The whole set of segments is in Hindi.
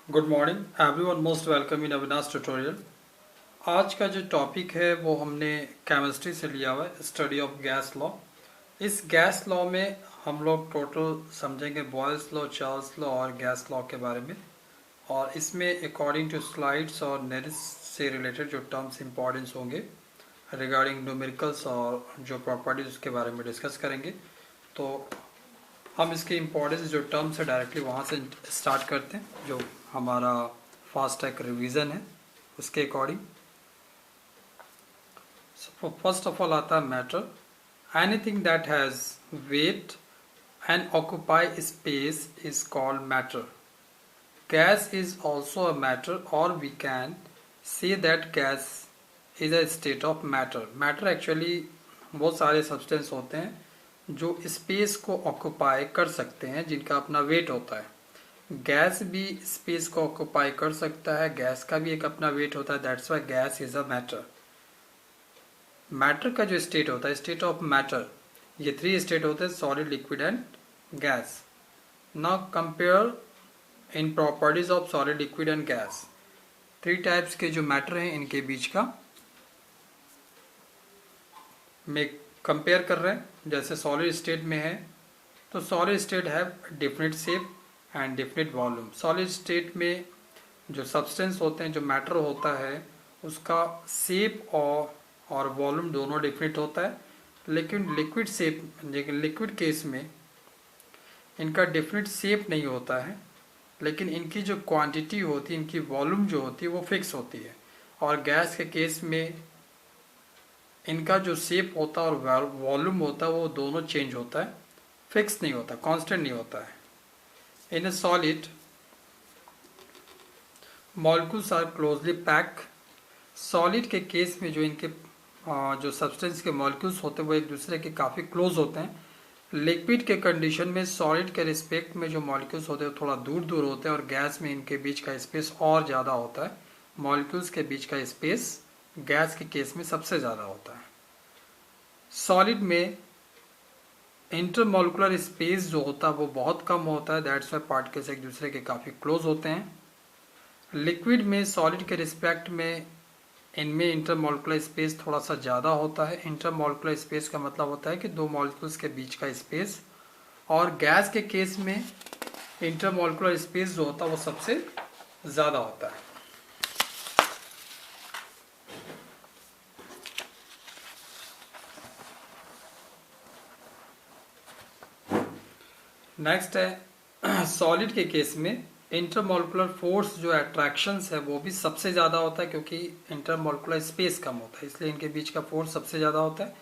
Good morning everyone, most welcome in Avinash tutorial. आज का जो टॉपिक है वो हमने केमिस्ट्री से लिया हुआ है, स्टडी ऑफ गैस लॉ। इस गैस लॉ में हम लोग टोटल समझेंगे बॉयल्स लॉ, चार्ल्स लॉ और गैस लॉ के बारे में। और इसमें अकॉर्डिंग टू स्लाइड्स और नेरिस से रिलेटेड जो टर्म्स इंपॉर्टेंस होंगे रिगार्डिंग न्यूमेरिकल्स और जो प्रॉपर्टीज उसके बारे में डिस्कस करेंगे। तो हम इसके इम्पोर्टेंस जो टर्म्स है डायरेक्टली वहाँ से स्टार्ट करते हैं, जो हमारा फास्ट ट्रैक रिवीजन है उसके अकॉर्डिंग। फर्स्ट ऑफ ऑल आता है matter. Anything that has weight and occupy space is called matter. Gas is also a matter, और we can say that gas is a state of matter. Matter actually बहुत सारे सब्सटेंस होते हैं जो स्पेस को ऑक्यूपाई कर सकते हैं, जिनका अपना वेट होता है। गैस भी स्पेस को ऑक्यूपाई कर सकता है, गैस का भी एक अपना वेट होता है। That's why gas is a matter. Matter का जो स्टेट होता है, स्टेट ऑफ मैटर, ये 3 स्टेट होते हैं, solid, liquid and gas. Now compare in properties of solid, liquid and gas. 3 types के जो मैटर हैं इनके बीच का में कंपेयर कर रहे हैं। जैसे सॉलिड स्टेट में है तो सॉलिड स्टेट है definite shape and definite volume. Solid state में जो सब्सटेंस होते हैं, जो मैटर होता है, उसका शेप और वॉल्यूम दोनों डिफिनिट होता है। लेकिन लिक्विड केस में इनका डिफिनिट शेप नहीं होता है, लेकिन इनकी जो क्वांटिटी होती है, इनकी वॉल्यूम जो होती है वो फिक्स होती है। और गैस के केस में इनका जो शेप होता है और वॉल्यूम होता है वो दोनों चेंज होता है, फिक्स नहीं होता, कांस्टेंट नहीं होता है। In a solid molecules are closely pack. Solid के केस में जो इनके जो सब्सटेंस के मॉलिक्यूल्स होते हैं वो एक दूसरे के काफ़ी क्लोज होते हैं। लिक्विड के कंडीशन में सॉलिड के रिस्पेक्ट में जो मॉलिक्यूल्स होते हैं थोड़ा दूर दूर होते हैं, और गैस में इनके बीच का स्पेस और ज़्यादा होता है। मॉलिक्यूल्स के बीच का स्पेस गैस के केस में सबसे ज़्यादा होता है। सॉलिड में इंटरमोलिकुलर स्पेस जो होता है वो बहुत कम होता है। दैट्स वाई पार्टिकल्स एक दूसरे के काफ़ी क्लोज होते हैं। लिक्विड में सॉलिड के रिस्पेक्ट में इनमें इंटरमोलिकुलर स्पेस थोड़ा सा ज़्यादा होता है। इंटरमोलिकुलर स्पेस का मतलब होता है कि 2 मॉलिक्यूल्स के बीच का स्पेस। और गैस के केस में इंटरमोलिकुलर स्पेस जो होता है वो सबसे ज़्यादा होता है। नेक्स्ट है सॉलिड के केस में इंटरमोलिकुलर फोर्स जो अट्रैक्शंस है वो भी सबसे ज़्यादा होता है, क्योंकि इंटरमोलिकुलर स्पेस कम होता है, इसलिए इनके बीच का फोर्स सबसे ज़्यादा होता है।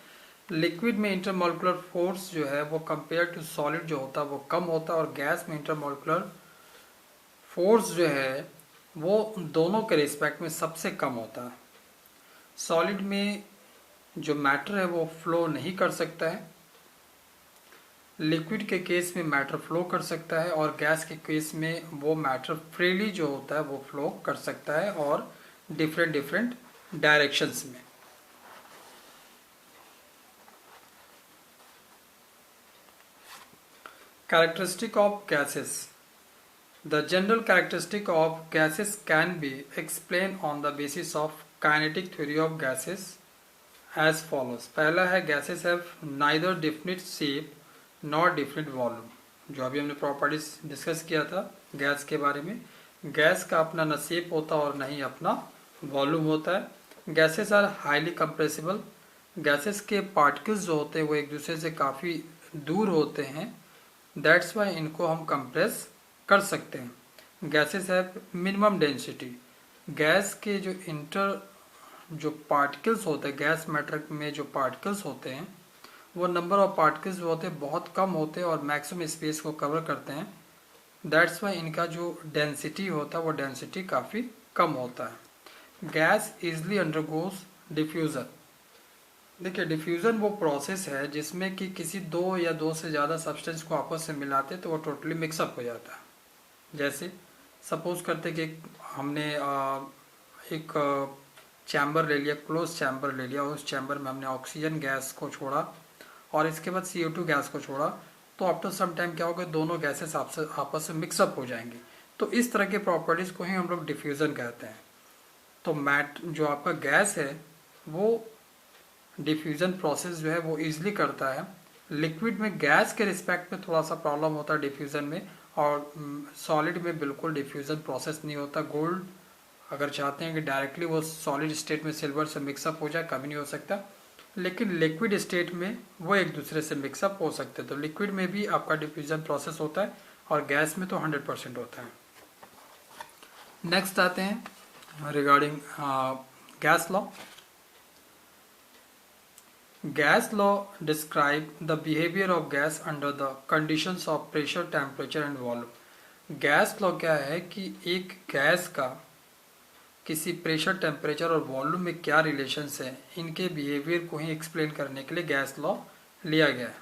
लिक्विड में इंटरमोलिकुलर फोर्स जो है वो कंपेयर टू सॉलिड जो होता है वो कम होता है। और गैस में इंटरमोलिकुलर फोर्स जो है वो दोनों के रिस्पेक्ट में सबसे कम होता है। सॉलिड में जो मैटर है वो फ्लो नहीं कर सकता है। लिक्विड के केस में मैटर फ्लो कर सकता है, और गैस के केस में वो मैटर फ्रीली जो होता है वो फ्लो कर सकता है, और डिफरेंट डिफरेंट डायरेक्शंस में। Characteristic of gases. The general characteristic of gases can be explain on the basis of kinetic theory of gases as follows. पहला है gases have neither definite shape not different volume. जो अभी हमने प्रॉपर्टीज डिस्कस किया था गैस के बारे में, गैस का अपना न शेप होता और न ही अपना वॉल्यूम होता है। Gases are highly compressible. Gases के पार्टिकल्स जो होते हैं वो एक दूसरे से काफ़ी दूर होते हैं, दैट्स वाई इनको हम कंप्रेस कर सकते हैं। Gases have minimum density. Gas के जो पार्टिकल्स होते हैं, गैस मैटर में जो पार्टिकल्स होते हैं वो नंबर ऑफ पार्टिकल्स जो होते हैं बहुत कम होते हैं और मैक्सिमम स्पेस को कवर करते हैं। दैट्स वाई इनका जो डेंसिटी होता है वो डेंसिटी काफ़ी कम होता है। Gas easily undergoes diffusion. देखिए, डिफ्यूज़न वो प्रोसेस है जिसमें कि किसी 2 या 2 से ज़्यादा सब्सटेंस को आपस में मिलाते तो वो टोटली मिक्सअप हो जाता है। जैसे सपोज करते कि हमने एक चैम्बर ले लिया, क्लोज चैम्बर ले लिया, उस चैम्बर में हमने ऑक्सीजन गैस को छोड़ा और इसके बाद CO2 गैस को छोड़ा, तो आफ्टर सम टाइम क्या होगा, दोनों गैसेस आपस में मिक्सअप हो जाएंगे। तो इस तरह के प्रॉपर्टीज को ही हम लोग डिफ्यूजन कहते हैं। तो जो आपका गैस है वो डिफ्यूजन प्रोसेस जो है वो इजीली करता है। लिक्विड में गैस के रिस्पेक्ट में थोड़ा सा प्रॉब्लम होता है डिफ्यूजन में, और सॉलिड में बिल्कुल डिफ्यूजन प्रोसेस नहीं होता। गोल्ड अगर चाहते हैं कि डायरेक्टली वो सॉलिड स्टेट में सिल्वर से मिक्सअप हो जाए, कभी नहीं हो सकता, लेकिन लिक्विड स्टेट में वो एक दूसरे से मिक्सअप हो सकते हैं। तो लिक्विड में भी आपका डिफ्यूजन प्रोसेस होता है और गैस में तो 100% होता है। नेक्स्ट आते हैं regarding gas law. Gas law describe the behavior of gas under the conditions of pressure, temperature and volume. Gas law क्या है कि एक गैस का किसी प्रेशर, टेम्परेचर और वॉल्यूम में क्या रिलेशंस है, इनके बिहेवियर को ही एक्सप्लेन करने के लिए गैस लॉ लिया गया है।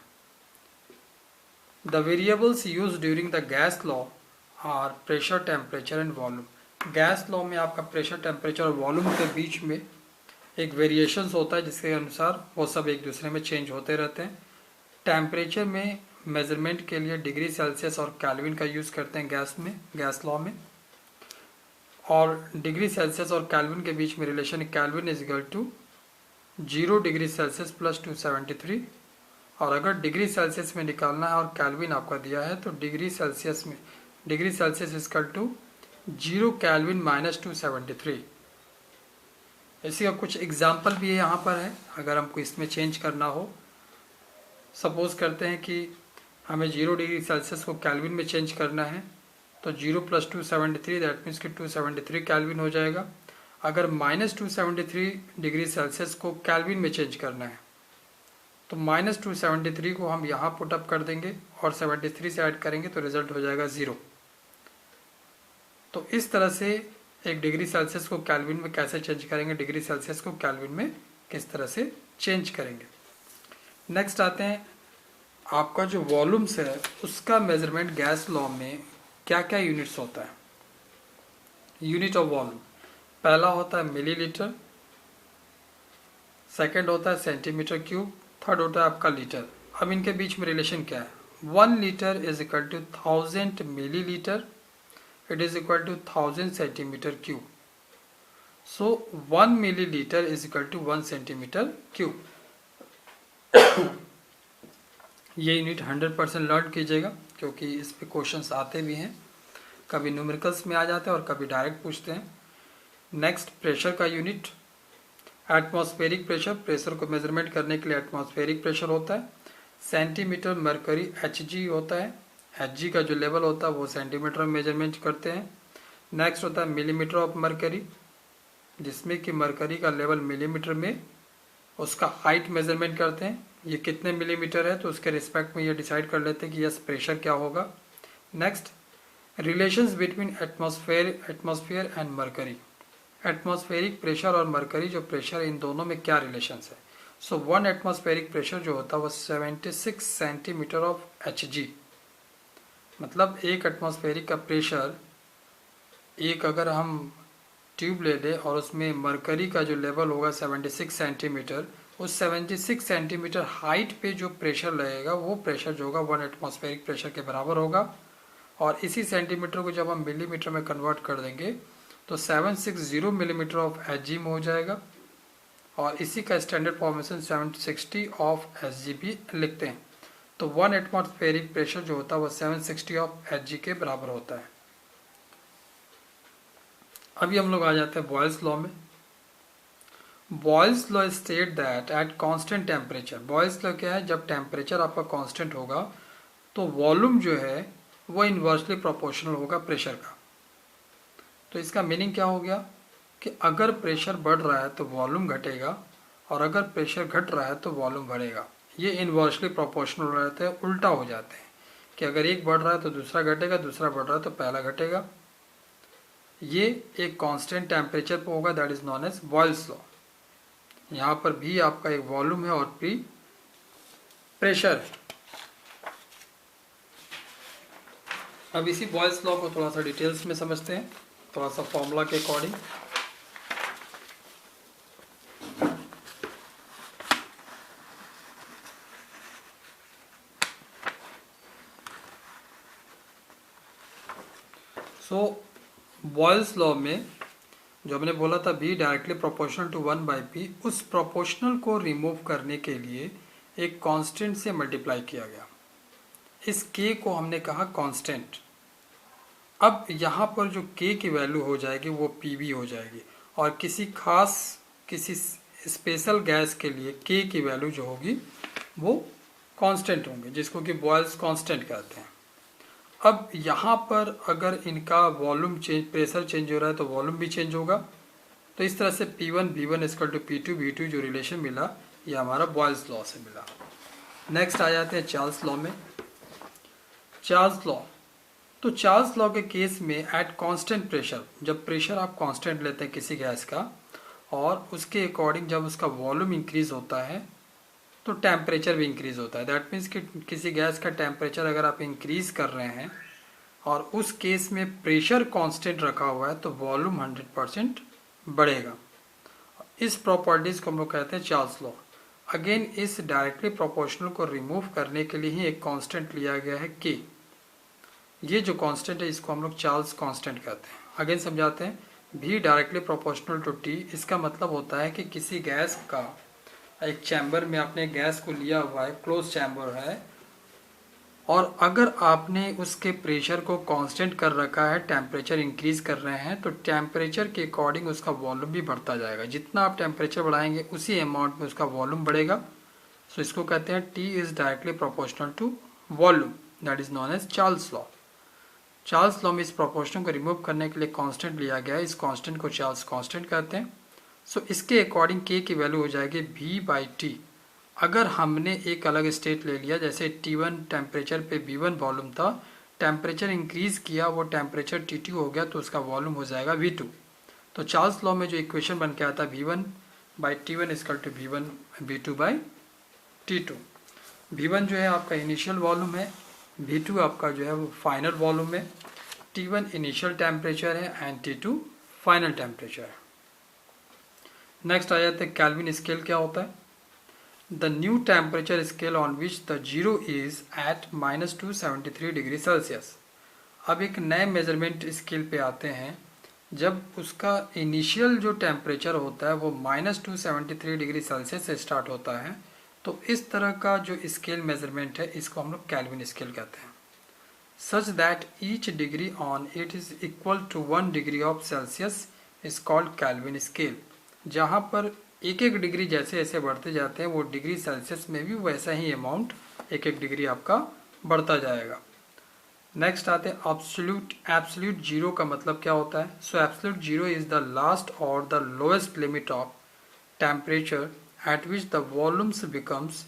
The variables use during the gas law are pressure, temperature and volume. Gas law में आपका प्रेशर, टेम्परेचर और वॉल्यूम के बीच में एक वेरिएशंस होता है जिसके अनुसार वो सब एक दूसरे में चेंज होते रहते हैं। टेम्परेचर में मेजरमेंट के लिए डिग्री सेल्सियस और कैल्विन का यूज़ करते हैं गैस लॉ में, और डिग्री सेल्सियस और कैल्विन के बीच में relation kelvin is equal to 0 degree Celsius plus 273, और अगर डिग्री सेल्सियस में निकालना है और कैल्विन आपका दिया है तो degree Celsius is equal to 0 kelvin minus 273। इसी का कुछ एग्जाम्पल भी यहाँ पर है अगर हमको इसमें चेंज करना हो। सपोज करते हैं कि हमें 0 डिग्री सेल्सियस को कैल्विन में चेंज करना है, तो 0 प्लस 273 दैट मीन्स कि 273 कैल्विन हो जाएगा। अगर माइनस 273 डिग्री सेल्सियस को कैल्विन में चेंज करना है तो माइनस 273 को हम यहाँ पुटअप कर देंगे और 73 से ऐड करेंगे तो रिजल्ट हो जाएगा 0। तो इस तरह से एक डिग्री सेल्सियस को कैल्विन में कैसे चेंज करेंगे, डिग्री सेल्सियस को कैल्विन में किस तरह से चेंज करेंगे। नेक्स्ट आते हैं आपका जो वॉल्यूम्स है उसका मेजरमेंट गैस लॉ में क्या क्या यूनिट्स होता है। यूनिट ऑफ वॉल्यूम पहला होता है मिलीलीटर, सेकंड होता है सेंटीमीटर क्यूब, थर्ड होता है आपका लीटर। अब इनके बीच में रिलेशन क्या है, 1 litre is equal to 1000 millilitre, it is equal to 1000 centimeter cube. So 1 milliliter is equal to 1 centimeter cube. ये यूनिट 100% लर्न कीजिएगा क्योंकि इस पे क्वेश्चंस आते भी हैं, कभी न्यूमेरिकल्स में आ जाते हैं और कभी डायरेक्ट पूछते हैं। नेक्स्ट प्रेशर का यूनिट एटमॉस्फेरिक प्रेशर, प्रेशर को मेजरमेंट करने के लिए एटमॉस्फेरिक प्रेशर होता है। सेंटीमीटर मरकरी Hg होता है, Hg का जो लेवल होता है वो सेंटीमीटर में मेजरमेंट करते हैं। नेक्स्ट होता है मिलीमीटर ऑफ मरकरी, जिसमें कि मरकरी का लेवल मिलीमीटर में उसका हाइट मेजरमेंट करते हैं, ये कितने मिलीमीटर है तो उसके रिस्पेक्ट में ये डिसाइड कर लेते हैं कि यस प्रेशर क्या होगा। Next relations between atmosphere and mercury, atmospheric pressure और मरकरी जो प्रेशर इन दोनों में क्या रिलेशंस है। सो 1 एटमॉस्फेरिक प्रेशर जो होता है वो 76 सेंटीमीटर ऑफ Hg, मतलब एक एटमॉस्फेरिक का प्रेशर, एक अगर हम ट्यूब ले लें और उसमें मरकरी का जो लेवल होगा 76 सेंटीमीटर, उस 76 सेंटीमीटर हाइट पे जो प्रेशर लगेगा वो प्रेशर जो होगा 1 एटमॉस्फेरिक प्रेशर के बराबर होगा। और इसी सेंटीमीटर को जब हम मिलीमीटर में कन्वर्ट कर देंगे तो 760 मिलीमीटर ऑफ Hg में हो जाएगा, और इसी का स्टैंडर्ड फॉर्मेशन 760 ऑफ Hg भी लिखते हैं। तो 1 एटमॉस्फेरिक प्रेशर जो होता है वो 760 ऑफ Hg के बराबर होता है। अभी हम लोग आ जाते हैं बॉयल्स लॉ में। Boyle's law state that at constant temperature, Boyle's law क्या है, जब टेम्परेचर आपका कांस्टेंट होगा तो वॉल्यूम जो है वो इन्वर्सली प्रोपोर्शनल होगा प्रेशर का। तो इसका मीनिंग क्या हो गया कि अगर प्रेशर बढ़ रहा है तो वॉल्यूम घटेगा, और अगर प्रेशर घट रहा है तो वॉल्यूम बढ़ेगा। ये इन्वर्सली प्रोपोर्शनल रहते हैं, उल्टा हो जाते हैं कि अगर एक बढ़ रहा है तो दूसरा घटेगा, दूसरा बढ़ रहा है तो पहला घटेगा। ये एक कांस्टेंट टेम्परेचर पर होगा, that is known as Boyle's law. यहाँ पर भी आपका एक वॉल्यूम है और भी प्रेशर है। अब इसी बॉयल्स लॉ को थोड़ा सा डिटेल्स में समझते हैं, थोड़ा सा फॉर्मूला के अकॉर्डिंग। सो बॉयल्स लॉ में जो हमने बोला था b directly proportional to 1/p, उस प्रोपोर्शनल को रिमूव करने के लिए एक कांस्टेंट से मल्टीप्लाई किया गया। इस k को हमने कहा कांस्टेंट। अब यहाँ पर जो k की वैल्यू हो जाएगी वो pb हो जाएगी, और किसी स्पेशल गैस के लिए k की वैल्यू जो होगी वो कांस्टेंट होंगे, जिसको कि बॉयल्स कांस्टेंट कहते हैं। अब यहाँ पर अगर इनका वॉल्यूम चेंज, प्रेशर चेंज हो रहा है तो वॉल्यूम भी चेंज होगा। तो इस तरह से P1 V1 equal to P2 V2 जो रिलेशन मिला ये हमारा बॉयल्स लॉ से मिला। नेक्स्ट आ जाते हैं चार्ल्स लॉ में। चार्ल्स लॉ, तो चार्ल्स लॉ के केस में एट कांस्टेंट प्रेशर, जब प्रेशर आप कांस्टेंट लेते हैं किसी गैस का और उसके अकॉर्डिंग जब उसका वॉल्यूम इंक्रीज होता है तो टेम्परेचर भी इंक्रीज होता है। दैट मीन्स कि किसी गैस का टेम्परेचर अगर आप इंक्रीज कर रहे हैं और उस केस में प्रेशर कांस्टेंट रखा हुआ है तो वॉल्यूम 100% बढ़ेगा। इस प्रॉपर्टीज को हम लोग कहते हैं चार्ल्स लॉ। अगेन इस डायरेक्टली प्रोपोर्शनल को रिमूव करने के लिए ही एक कांस्टेंट लिया गया है k। ये जो कांस्टेंट है इसको हम लोग चार्ल्स कांस्टेंट कहते हैं। अगेन समझाते हैं, v directly proportional to t, इसका मतलब होता है कि किसी गैस का एक चैम्बर में आपने गैस को लिया हुआ है, क्लोज चैम्बर है, और अगर आपने उसके प्रेशर को कांस्टेंट कर रखा है, टेम्परेचर इंक्रीज कर रहे हैं, तो टेम्परेचर के अकॉर्डिंग उसका वॉल्यूम भी बढ़ता जाएगा। जितना आप टेम्परेचर बढ़ाएंगे उसी अमाउंट में उसका वॉल्यूम बढ़ेगा। सो इसको कहते हैं T is directly proportional to volume, that is known as Charles law. Charles law में इस प्रोपोर्शन को रिमूव करने के लिए कांस्टेंट लिया गया है, इस कांस्टेंट को चार्ल्स कांस्टेंट कहते हैं। सो इसके अकॉर्डिंग k की वैल्यू हो जाएगी v/t। अगर हमने एक अलग स्टेट ले लिया, जैसे T1 टेम्परेचर पे V1 वॉल्यूम था, टेम्परेचर इंक्रीज किया, वो टेम्परेचर T2 हो गया तो उसका वॉल्यूम हो जाएगा V2। तो चार्ल्स लॉ में जो इक्वेशन बन के आता है V1/T1 equal to V1 V2/T2। V1 जो है आपका इनिशियल वॉल्यूम है, V2 आपका जो है वो फाइनल वॉल्यूम है। T1 इनिशियल टेम्परेचर है एंड T2 फाइनल टेम्परेचर है। नेक्स्ट आ जाते हैं केल्विन स्केल क्या होता है। The new temperature scale on which the zero is at -273 degree Celsius. अब एक नए मेजरमेंट स्केल पे आते हैं, जब उसका इनिशियल जो टेम्परेचर होता है वो -273 डिग्री सेल्सियस से स्टार्ट होता है, तो इस तरह का जो स्केल मेजरमेंट है इसको हम लोग केल्विन स्केल कहते हैं। Such that each degree on it is equal to 1 degree of Celsius is called kelvin scale. जहाँ पर एक एक डिग्री जैसे जैसे बढ़ते जाते हैं वो डिग्री सेल्सियस में भी वैसा ही अमाउंट एक एक डिग्री आपका बढ़ता जाएगा। नेक्स्ट आते हैं एब्सोल्यूट। एब्सोल्यूट जीरो का मतलब क्या होता है। So absolute zero is the last और the lowest limit of temperature at which the volumes becomes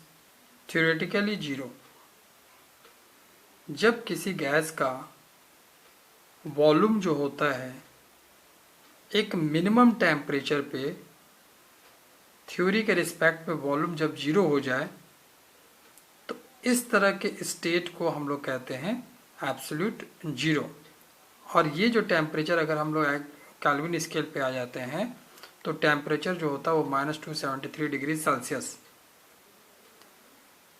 theoretically zero. जब किसी गैस का वॉल्यूम जो होता है एक मिनिमम टेम्परेचर पे, थ्योरी के रिस्पेक्ट में वॉल्यूम जब जीरो हो जाए तो इस तरह के स्टेट को हम लोग कहते हैं एब्सोल्यूट जीरो। और ये जो टेम्परेचर अगर हम लोग केल्विन स्केल पे आ जाते हैं तो टेम्परेचर जो होता है वो -273 डिग्री सेल्सियस,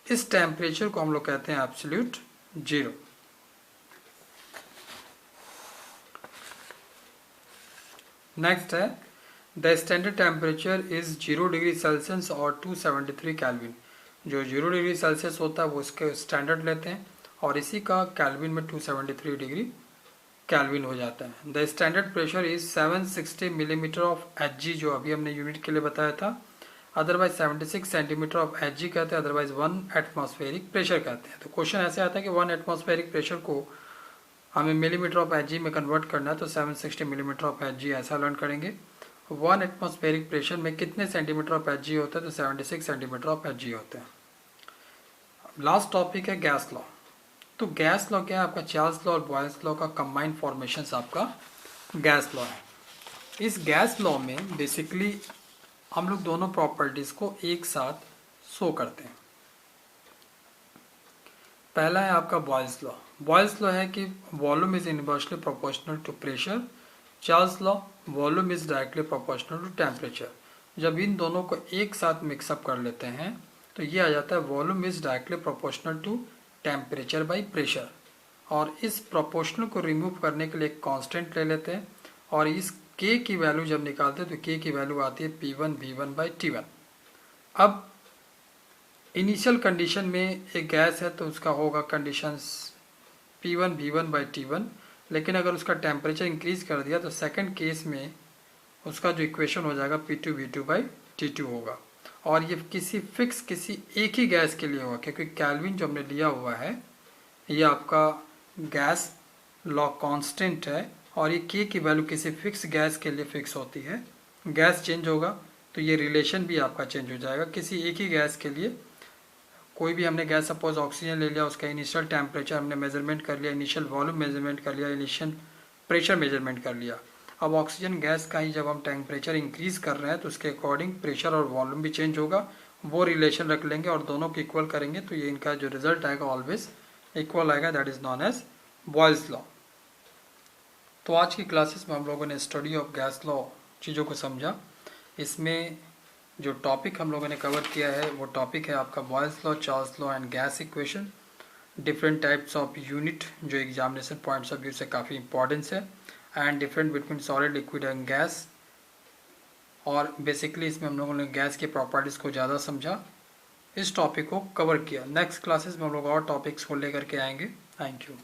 इस टेम्परेचर को हम लोग कहते हैं एब्सोल्यूट जीरो। नेक्स्ट है the standard temperature is 0 degree Celsius और 273 केल्विन। जो 0 डिग्री सेल्सियस होता है वो इसके स्टैंडर्ड लेते हैं और इसी का केल्विन में 273 डिग्री केल्विन हो जाता है। The standard pressure is 760 millimetre of Hg, जो अभी हमने यूनिट के लिए बताया था। अदरवाइज 76 सेंटीमीटर ऑफ Hg कहते हैं, अदरवाइज 1 एटमॉस्फेरिक प्रेशर कहते हैं। तो क्वेश्चन ऐसे आता है कि 1 एटमॉस्फेरिक प्रेशर को हमें मिलीमीटर ऑफ Hg में कन्वर्ट करना है, तो 760 मिलीमीटर ऑफ Hg ऐसा लर्न करेंगे। 1 एटमॉस्फेरिक प्रेशर में कितने सेंटीमीटर ऑफ Hg होता है, तो 76 सेंटीमीटर ऑफ Hg होते हैं। लास्ट टॉपिक है गैस लॉ। तो गैस लॉ क्या है आपका, चार्ल्स लॉ और बॉयल्स लॉ का कंबाइंड फॉर्मेशन आपका गैस लॉ है। इस गैस लॉ में बेसिकली हम लोग दोनों प्रॉपर्टीज को एक साथ शो करते हैं। पहला है आपका बॉयल्स लॉ। बॉयल्स लॉ है कि volume is inversely proportional to pressure. Charles law, volume is directly proportional to temperature. जब इन दोनों को एक साथ मिक्सअप कर लेते हैं तो ये आ जाता है volume is directly proportional to temperature by pressure. और इस प्रोपोर्शनल को रिमूव करने के लिए एक कांस्टेंट ले लेते हैं और इस k की वैल्यू जब निकालते हैं तो k की वैल्यू आती है P1 V1 बाई T1। अब इनिशियल कंडीशन में एक गैस है तो उसका होगा conditions P1 V1 by T1, लेकिन अगर उसका टेम्परेचर इंक्रीज कर दिया तो सेकंड केस में उसका जो इक्वेशन हो जाएगा P2 V2 बाई T2 होगा। और ये किसी एक ही गैस के लिए होगा, क्योंकि केल्विन जो हमने लिया हुआ है ये आपका गैस लॉ कांस्टेंट है और ये k की वैल्यू किसी फिक्स गैस के लिए फिक्स होती है। गैस चेंज होगा तो ये रिलेशन भी आपका चेंज हो जाएगा। किसी एक ही गैस के लिए कोई भी हमने गैस सपोज ऑक्सीजन ले लिया, उसका इनिशियल टेम्परेचर हमने मेजरमेंट कर लिया, इनिशियल वॉल्यूम मेजरमेंट कर लिया, इनिशियल प्रेशर मेजरमेंट कर लिया। अब ऑक्सीजन गैस का ही जब हम टेम्परेचर इंक्रीज कर रहे हैं तो उसके अकॉर्डिंग प्रेशर और वॉल्यूम भी चेंज होगा। वो रिलेशन रख लेंगे और दोनों को इक्वल करेंगे तो ये इनका जो रिजल्ट आएगा ऑलवेज इक्वल आएगा, that is known as Boyle's law. तो आज की क्लासेस में हम लोगों ने स्टडी ऑफ गैस लॉ चीज़ों को समझा। इसमें जो टॉपिक हम लोगों ने कवर किया है वो टॉपिक है आपका Boyle's law, Charles law and gas equation, different types of unit जो एग्जामिनेशन पॉइंट्स ऑफ व्यू से काफ़ी इंपॉर्टेंस है, and different between solid liquid and gas. और बेसिकली इसमें हम लोगों ने गैस के प्रॉपर्टीज़ को ज़्यादा समझा, इस टॉपिक को कवर किया। नेक्स्ट क्लासेस में हम लोग और टॉपिक्स को लेकर के आएंगे। Thank you.